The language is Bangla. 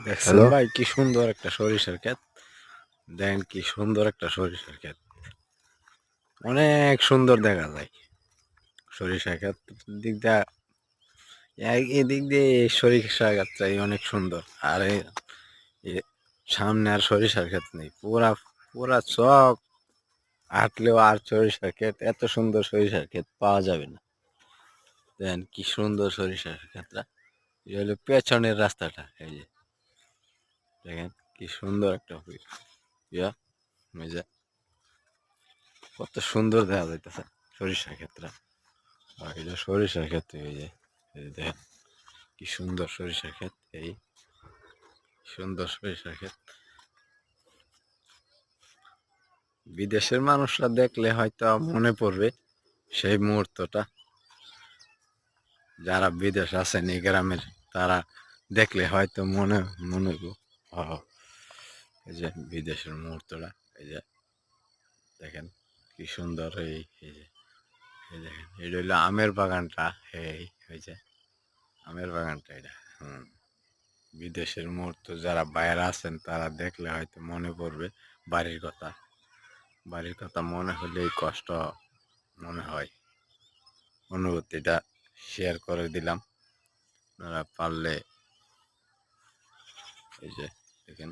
দেখছেন হ্যালো। ভাই কি সুন্দর একটা সরিষার ক্ষেত। দেখেন কি সুন্দর একটা সরিষার ক্ষেত, অনেক সুন্দর দেখা যায় সরিষার ক্ষেত। দিক দিয়ে এদিক দিয়ে এই সরিষা গাছটাই অনেক সুন্দর। আর সামনে আর সরিষার ক্ষেত নেই, পুরা পুরা চক হাঁটলেও আর সরিষার ক্ষেত, এত সুন্দর সরিষার ক্ষেত পাওয়া যাবে না। দেখেন কি সুন্দর সরিষার ক্ষেতটা। এই হলো পেছনের রাস্তাটা, এই যে দেখেন কি সুন্দর একটা ইয়া, এই যে কত সুন্দর দেখা যাইতেছে সরিষার ক্ষেতটা। আর এটা সরিষার ক্ষেত, এই যে দেখেন কি সুন্দর সরিষার ক্ষেত, এই সুন্দর সরিষার ক্ষেত। বিদেশের মানুষরা দেখলে হয়তো মনে পড়বে সেই মুহূর্তটা। যারা বিদেশ আছেন এই গ্রামের, তারা দেখলে হয়তো মনে মনে এই যে বিদেশের মুহূর্তটা। এই যে দেখেন কি সুন্দর, এই যে এই দেখেন এটা হইলো আমের বাগানটা। এই যে আমের বাগানটা এটা। বিদেশের মুহূর্ত যারা বাইরে আছেন তারা দেখলে হয়তো মনে পড়বে বাড়ির কথা। বাড়ির কথা মনে হলেই কষ্ট মনে হয়। অনুভূতিটা শেয়ার করে দিলাম, আপনারা পারলে এই যে দেখেন